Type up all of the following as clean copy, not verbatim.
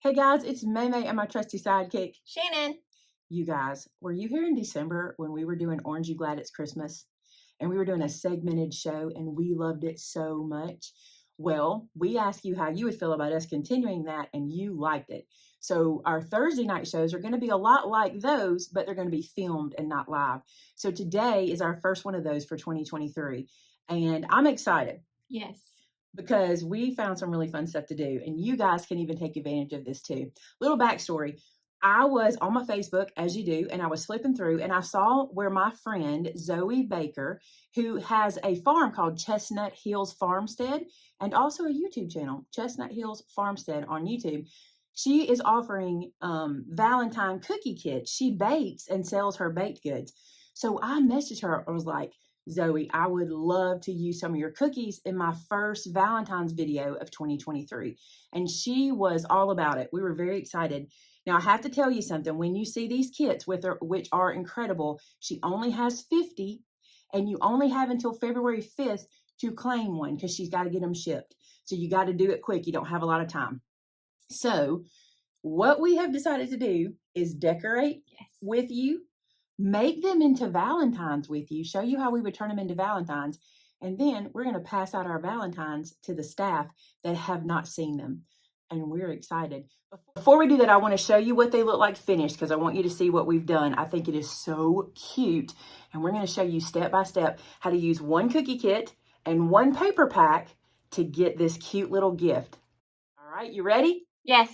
Hey guys, it's Maymay and my trusty sidekick. Shannon. You guys, were you here in December when we were doing Orange You Glad It's Christmas? And we were doing a segmented show and we loved it so much. Well, we asked you how you would feel about us continuing that and you liked it. So our Thursday night shows are going to be a lot like those, but they're going to be filmed and not live. So today is our first one of those for 2023. And I'm excited. Yes. Because we found some really fun stuff to do, and you guys can even take advantage of this too. Little backstory. I was on my Facebook, as you do, and I was flipping through, and I saw where my friend Zoe Baker, who has a farm called Chestnut Hills Farmstead, and also a YouTube channel, Chestnut Hills Farmstead on YouTube, she is offering Valentine cookie kits. She bakes and sells her baked goods. So I messaged her. I was like, Zoe, I would love to use some of your cookies in my first Valentine's video of 2023. And she was all about it. We were very excited. Now, I have to tell you something. When you see these kits, with her, which are incredible, she only has 50, and you only have until February 5th to claim one because she's got to get them shipped. So you got to do it quick. You don't have a lot of time. So what we have decided to do is decorate with you, make them into Valentines with you, show you how we would turn them into Valentines, and then we're going to pass out our Valentines to the staff that have not seen them, and we're excited. Before we do that, I want to show you what they look like finished because I want you to see what we've done. I think it is so cute, and we're going to show you step by step how to use one cookie kit and one paper pack to get this cute little gift. All right, you ready? Yes.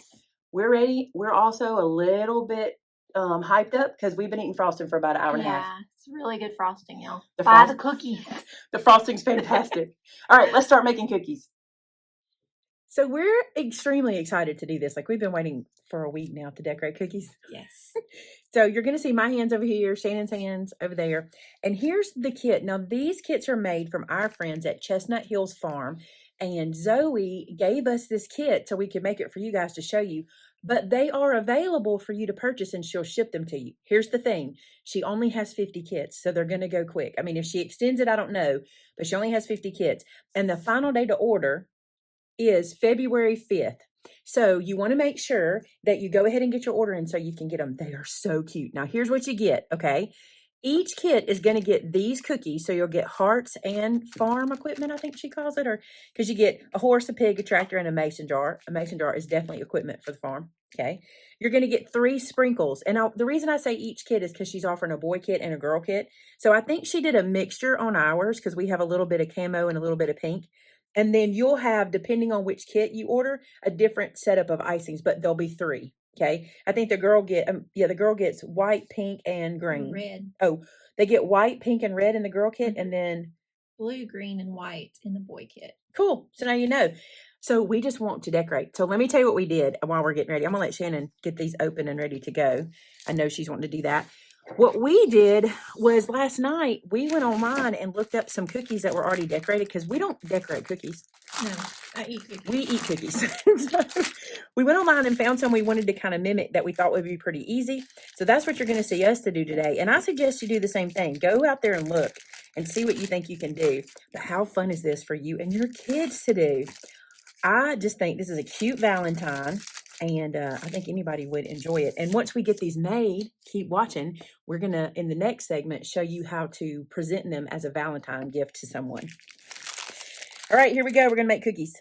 We're ready. We're also a little bit hyped up because we've been eating frosting for about an hour and a half. Yeah, it's really good frosting, y'all. Buy the cookies. The frosting's fantastic. All right, let's start making cookies. So we're extremely excited to do this. Like, we've been waiting for a week now to decorate cookies. Yes. So you're going to see my hands over here, Shannon's hands over there. And here's the kit. Now, these kits are made from our friends at Chestnut Hills Farm. And Zoe gave us this kit so we could make it for you guys to show you. But they are available for you to purchase and she'll ship them to you. Here's the thing. She only has 50 kits, so they're going to go quick. I mean, if she extends it, I don't know. But she only has 50 kits. And the final day to order is February 5th. So you want to make sure that you go ahead and get your order in so you can get them. They are so cute. Now, here's what you get, okay? Each kit is going to get these cookies. So you'll get hearts and farm equipment, I think she calls it, or because you get a horse, a pig, a tractor, and a mason jar. A mason jar is definitely equipment for the farm, okay? You're going to get 3 sprinkles. And the reason I say each kit is because she's offering a boy kit and a girl kit. So I think she did a mixture on ours because we have a little bit of camo and a little bit of pink. And then you'll have, depending on which kit you order, a different setup of icings, but there'll be 3. Okay. I think the girl gets white, pink, and green. Red. Oh, they get white, pink, and red in the girl kit, and then blue, green, and white in the boy kit. Cool. So now you know. So we just want to decorate. So let me tell you what we did while we're getting ready. I'm gonna let Shannon get these open and ready to go. I know she's wanting to do that. What we did was last night we went online and looked up some cookies that were already decorated because we don't decorate cookies. No, I eat cookies. We eat cookies. So we went online and found some we wanted to kind of mimic that we thought would be pretty easy. So that's what you're going to see us to do today. And I suggest you do the same thing. Go out there and look and see what you think you can do. But how fun is this for you and your kids to do? I just think this is a cute Valentine. And I think anybody would enjoy it. And once we get these made, keep watching. We're going to, in the next segment, show you how to present them as a Valentine gift to someone. All right, here we go. We're going to make cookies.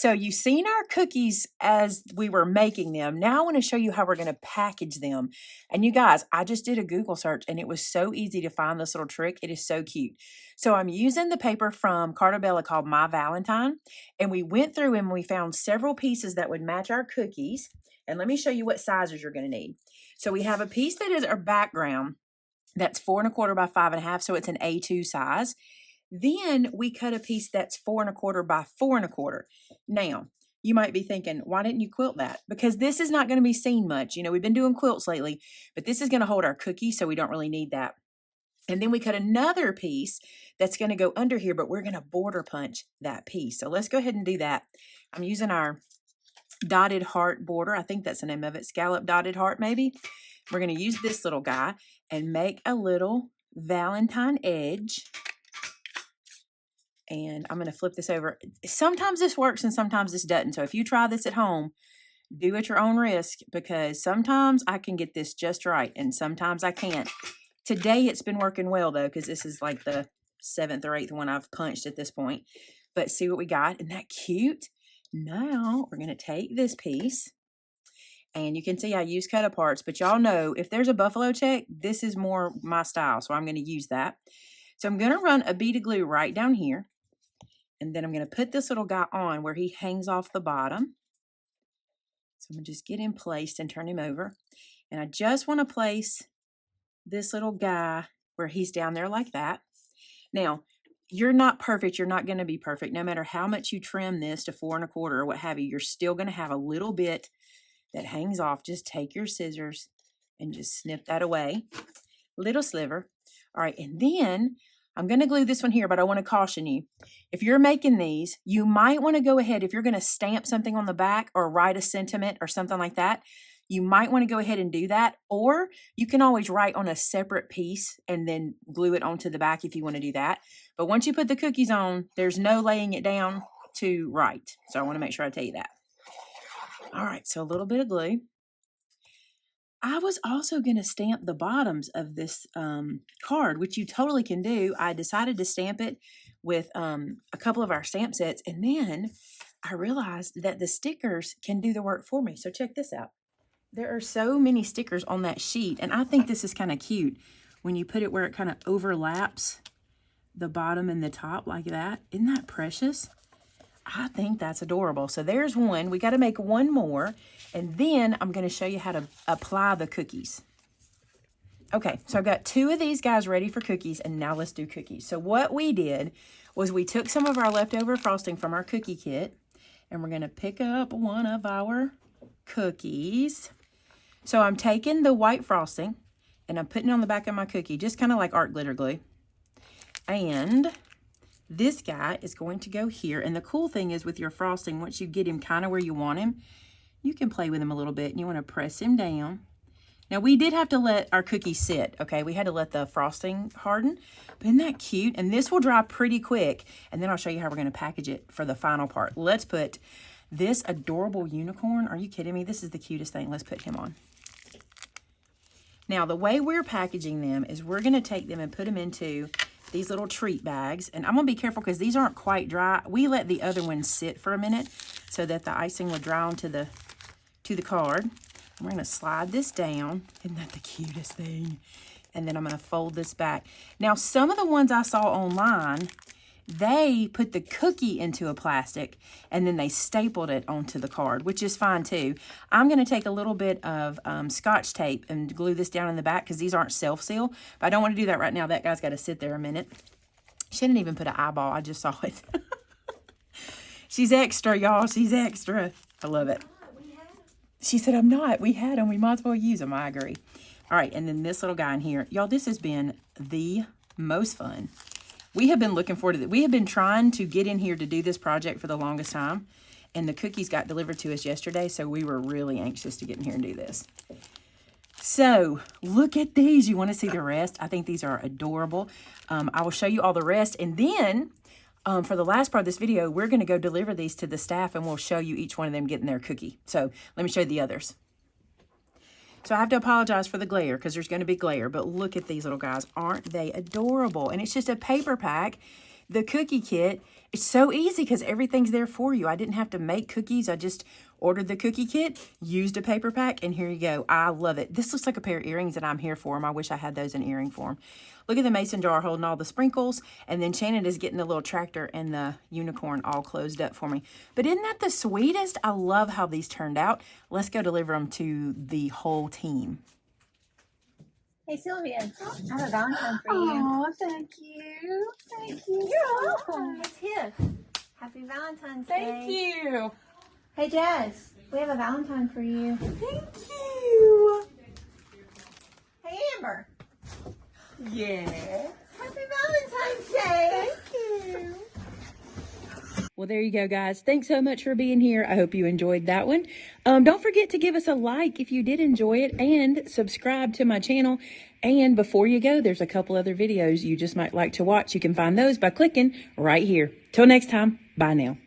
So you've seen our cookies as we were making them. Now I want to show you how we're going to package them. And you guys, I just did a Google search and it was so easy to find this little trick. It is so cute. So I'm using the paper from Cartabella called My Valentine. And we went through and we found several pieces that would match our cookies. And let me show you what sizes you're going to need. So we have a piece that is our background. That's 4 1/4 by 5 1/2. So it's an A2 size. Then we cut a piece that's 4 1/4 by 4 1/4. Now, you might be thinking, why didn't you quilt that? Because this is not going to be seen much. You know, we've been doing quilts lately, but this is going to hold our cookie, so we don't really need that. And then we cut another piece that's going to go under here, but we're going to border punch that piece. So let's go ahead and do that. I'm using our dotted heart border. I think that's the name of it. Scallop dotted heart, maybe. We're going to use this little guy and make a little Valentine edge. And I'm going to flip this over. Sometimes this works and sometimes this doesn't. So if you try this at home, do at your own risk, because sometimes I can get this just right and sometimes I can't. Today it's been working well though, because this is like the 7th or 8th one I've punched at this point. But see what we got? Isn't that cute? Now we're going to take this piece. And you can see I use cut aparts, but y'all know if there's a buffalo check, this is more my style. So I'm going to use that. So I'm going to run a bead of glue right down here. And then I'm going to put this little guy on where he hangs off the bottom. So I'm going to just get him placed and turn him over. And I just want to place this little guy where he's down there like that. Now, you're not perfect. You're not going to be perfect. No matter how much you trim this to 4 1/4 or what have you, you're still going to have a little bit that hangs off. Just take your scissors and just snip that away. Little sliver. All right, and then I'm going to glue this one here, but I want to caution you. If you're making these, you might want to go ahead, if you're going to stamp something on the back or write a sentiment or something like that, you might want to go ahead and do that. Or you can always write on a separate piece and then glue it onto the back if you want to do that. But once you put the cookies on, there's no laying it down to write. So I want to make sure I tell you that. All right, so a little bit of glue. I was also going to stamp the bottoms of this card, which you totally can do. I decided to stamp it with a couple of our stamp sets, and then I realized that the stickers can do the work for me. So check this out. There are so many stickers on that sheet, and I think this is kind of cute when you put it where it kind of overlaps the bottom and the top like that. Isn't that precious? I think that's adorable. So there's one. We got to make one more. And then I'm going to show you how to apply the cookies. Okay, so I've got 2 of these guys ready for cookies. And now let's do cookies. So what we did was we took some of our leftover frosting from our cookie kit. And we're going to pick up one of our cookies. So I'm taking the white frosting. And I'm putting it on the back of my cookie. Just kind of like art glitter glue. And this guy is going to go here. And the cool thing is with your frosting, once you get him kind of where you want him, you can play with him a little bit. And you want to press him down. Now, we did have to let our cookie sit, okay? We had to let the frosting harden. But isn't that cute? And this will dry pretty quick. And then I'll show you how we're going to package it for the final part. Let's put this adorable unicorn. Are you kidding me? This is the cutest thing. Let's put him on. Now, the way we're packaging them is we're going to take them and put them into these little treat bags. And I'm going to be careful because these aren't quite dry. We let the other ones sit for a minute so that the icing would dry onto the card. We're going to slide this down. Isn't that the cutest thing? And then I'm going to fold this back. Now, some of the ones I saw online, they put the cookie into a plastic and then they stapled it onto the card, which is fine too. I'm going to take a little bit of Scotch tape and glue this down in the back because these aren't self-seal. But I don't want to do that right now. That guy's got to sit there a minute. She didn't even put an eyeball. I just saw it. She's extra, y'all. She's extra. I love it. She said, I'm not. We had them. We might as well use them. I agree. All right, and then this little guy in here. Y'all, this has been the most fun. We have been looking forward to it. We have been trying to get in here to do this project for the longest time, and the cookies got delivered to us yesterday, so we were really anxious to get in here and do this. So, look at these. You want to see the rest? I think these are adorable. I will show you all the rest, and then for the last part of this video, we're going to go deliver these to the staff, and we'll show you each one of them getting their cookie. So, let me show you the others. So I have to apologize for the glare because there's going to be glare, but look at these little guys. Aren't they adorable? And it's just a paper pack The cookie kit, it's so easy because everything's there for you. I didn't have to make cookies. I just ordered the cookie kit, used a paper pack, and here you go. I love it. This looks like a pair of earrings, and I'm here for them. I wish I had those in earring form. Look at the mason jar holding all the sprinkles, and then Shannon is getting the little tractor and the unicorn all closed up for me. But isn't that the sweetest? I love how these turned out. Let's go deliver them to the whole team. Hey, Sylvia, I have a Valentine for you. Oh, thank you. Thank you. You're welcome. It's here. Happy Valentine's Day. Thank you. Hey, Jazz, we have a Valentine for you. Thank you. Hey, Amber. Yes. Happy Valentine's Day. Thank you. Well, there you go, guys. Thanks so much for being here. I hope you enjoyed that one. Don't forget to give us a like if you did enjoy it, and subscribe to my channel. And before you go, there's a couple other videos you just might like to watch. You can find those by clicking right here. Till next time, bye now.